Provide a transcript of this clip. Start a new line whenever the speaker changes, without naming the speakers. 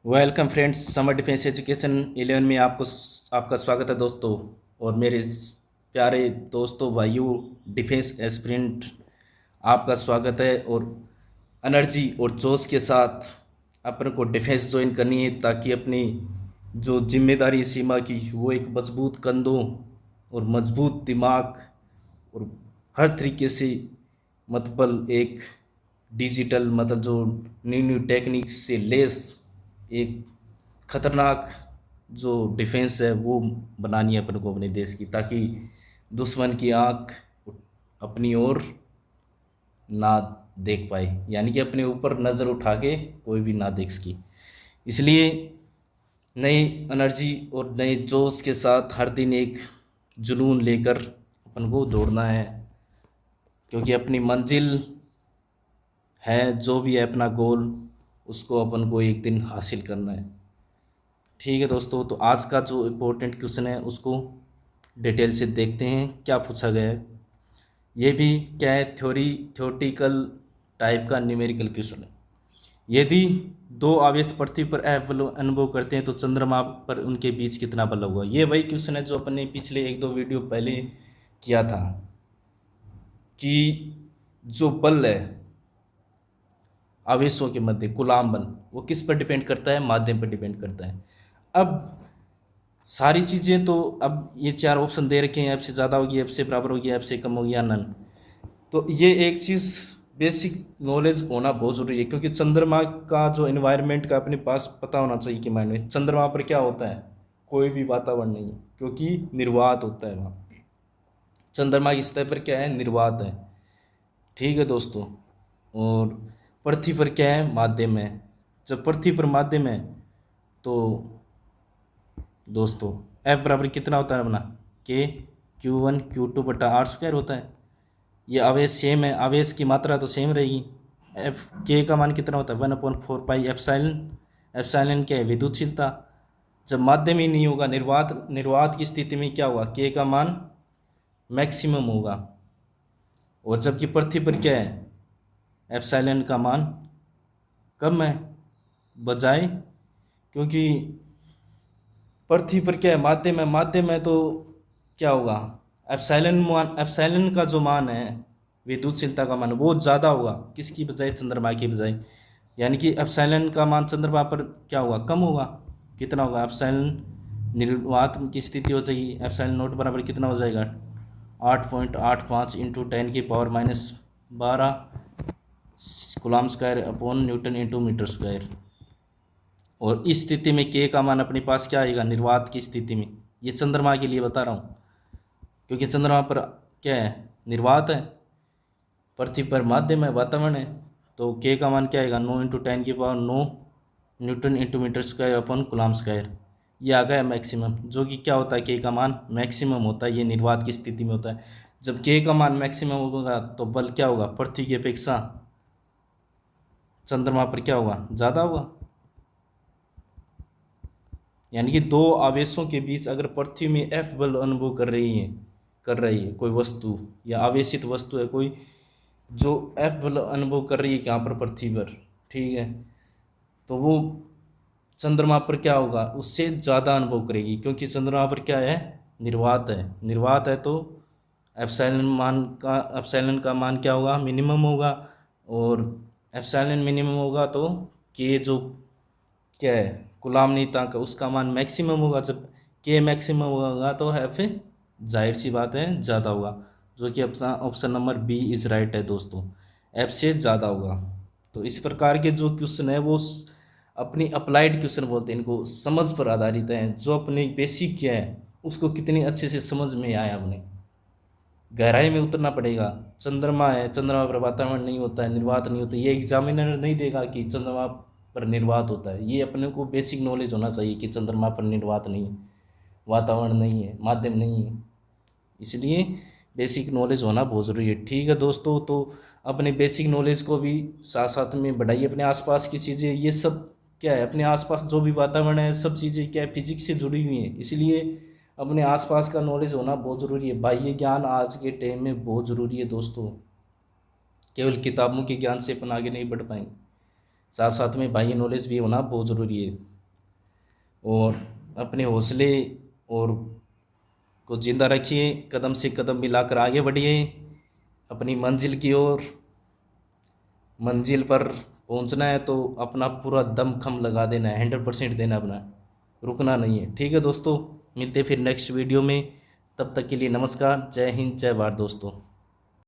Welcome friends, summer defence education 11 में आपका स्वागत है दोस्तों। और मेरे प्यारे दोस्तों भाइयों, डिफेंस एस्पिरेंट, आपका स्वागत है। और एनर्जी और जोश के साथ अपन को डिफेंस ज्वाइन करनी है, ताकि अपनी जो जिम्मेदारी सीमा की वो एक मजबूत कंधों और मजबूत दिमाग और हर तरीके से मतलब एक डिजिटल मतलब जो न्यू न्यू टेक्निक से लेस एक खतरनाक जो डिफेंस है वो बनानी है अपन को अपने देश की, ताकि दुश्मन की आंख अपनी ओर ना देख पाए, यानी कि अपने ऊपर नज़र उठा के कोई भी ना देख सके। इसलिए नई एनर्जी और नए जोश के साथ हर दिन एक जुनून लेकर अपन को दौड़ना है, क्योंकि अपनी मंजिल है जो भी है अपना गोल, उसको अपन को एक दिन हासिल करना है। ठीक है दोस्तों, तो आज का जो इम्पोर्टेंट क्वेश्चन है उसको डिटेल से देखते हैं क्या पूछा गया है। ये भी क्या है, थ्योरेटिकल टाइप का न्यूमेरिकल क्वेश्चन है। यदि दो आवेश पृथ्वी पर बल अनुभव करते हैं तो चंद्रमा पर उनके बीच कितना बल होगा। ये वही क्वेश्चन है जो अपन ने पिछले एक दो वीडियो पहले किया था, कि जो बल है आवेशों के मध्य कूलाम बल, वो किस पर डिपेंड करता है, माध्यम पर डिपेंड करता है। अब सारी चीज़ें तो, अब ये चार ऑप्शन दे रखे हैं, एफ से ज़्यादा होगी, एफ से बराबर होगी, एफ से कम होगी या नन। तो ये एक चीज़ बेसिक नॉलेज होना बहुत ज़रूरी है, क्योंकि चंद्रमा का जो इन्वायरमेंट का अपने पास पता होना चाहिए कि माइंड में चंद्रमा पर क्या होता है, कोई भी वातावरण नहीं है, क्योंकि निर्वात होता है वहाँ। चंद्रमा की सतह पर क्या है, निर्वात है। ठीक है दोस्तों, और पृथ्वी पर क्या है, माध्यम है। जब पृथ्वी पर माध्यम है तो दोस्तों एफ बराबर कितना होता है अपना, के Q1 Q2/r² होता है। ये आवेश सेम है, आवेश की मात्रा तो सेम रहेगी। एफ के का मान कितना होता है, 1/4 पाई एप्साइलन। एप्साइलन क्या है, विद्युतशीलता। जब माध्यम ही नहीं होगा, निर्वात निर्वात की स्थिति में क्या होगा, के का मान मैक्सिमम होगा। और जबकि पृथ्वी पर क्या है, एप्साइलन का मान कम है बजाय, क्योंकि पृथ्वी पर क्या है, माध्यम है तो क्या होगा, एप्साइलन का जो मान है, विद्युतशीलता का मान, वो ज़्यादा होगा किसकी बजाय, चंद्रमा की बजाय। यानी कि एप्साइलन का मान चंद्रमा पर क्या होगा, कम होगा। कितना होगा, एप्साइलन निर्वात की स्थिति हो जाएगी, एप्साइलन नोट बराबर कितना हो जाएगा, 8.85 into 10⁻12 coulomb square upon newton into metre square. और इस स्थिति में के का मान अपने पास क्या आएगा, निर्वात की स्थिति में। ये चंद्रमा के लिए बता रहा हूँ, क्योंकि चंद्रमा पर क्या है, निर्वात है, पृथ्वी पर माध्यम है, वातावरण है। तो के का मान क्या आएगा, 9 × 10⁹ newton into metre square upon coulomb square. ये आ गया मैक्सिमम, जो कि क्या होता है, के का मान मैक्सिमम होता है, ये निर्वात की स्थिति में होता है। जब के का मान मैक्सिमम होगा तो बल क्या होगा, पृथ्वी की अपेक्षा चंद्रमा पर क्या होगा, ज़्यादा होगा। यानी कि दो आवेशों के बीच अगर पृथ्वी में एफ बल अनुभव कर रही है कोई वस्तु, या आवेशित वस्तु है कोई, जो एफ बल अनुभव कर रही है यहाँ पर पृथ्वी पर, ठीक है, तो वो चंद्रमा पर क्या होगा, उससे ज़्यादा अनुभव करेगी, क्योंकि चंद्रमा पर क्या है, निर्वात है तो एप्सिलॉन का मान क्या होगा, मिनिमम होगा। और एप्सिलॉन मिनिमम होगा तो के जो क्या है, कूलम नीयतांक का, उसका मान मैक्सिमम होगा। जब के मैक्सिमम होगा तो एफ जाहिर सी बात है ज़्यादा होगा, जो कि option number B is right है दोस्तों, एफ से ज़्यादा होगा। तो इस प्रकार के जो क्वेश्चन है वो अपनी अप्लाइड क्वेश्चन बोलते हैं इनको, समझ पर आधारित हैं। जो अपने बेसिक क्या है उसको कितनी अच्छे से समझ में आया, अपने गहराई में उतरना पड़ेगा। चंद्रमा है, चंद्रमा पर वातावरण नहीं होता है, निर्वात नहीं होता, ये एग्जामिनर नहीं देगा कि चंद्रमा पर निर्वात होता है। ये अपने को बेसिक नॉलेज होना चाहिए कि चंद्रमा पर निर्वात नहीं है, वातावरण नहीं है, माध्यम नहीं है। इसलिए बेसिक नॉलेज होना बहुत ज़रूरी है। ठीक है दोस्तों, तो अपने बेसिक नॉलेज को भी साथ साथ में बढ़ाइए। अपने आसपास की चीज़ें, ये सब क्या है, अपने आसपास जो भी वातावरण है, सब चीज़ें क्या है, फिजिक्स से जुड़ी हुई हैं। इसलिए अपने आसपास का नॉलेज होना बहुत ज़रूरी है। बाह्य ज्ञान आज के टाइम में बहुत ज़रूरी है दोस्तों। केवल किताबों के ज्ञान से अपन आगे नहीं बढ़ पाएंगे, साथ साथ में बाह्य नॉलेज भी होना बहुत ज़रूरी है। और अपने हौसले और को ज़िंदा रखिए, कदम से कदम मिलाकर आगे बढ़िए अपनी मंजिल की ओर। मंजिल पर पहुंचना है तो अपना पूरा दमखम लगा देना है, 100% देना अपना, रुकना नहीं है। ठीक है दोस्तों, मिलते हैं फिर नेक्स्ट वीडियो में। तब तक के लिए नमस्कार, जय हिंद, जय भारत दोस्तों।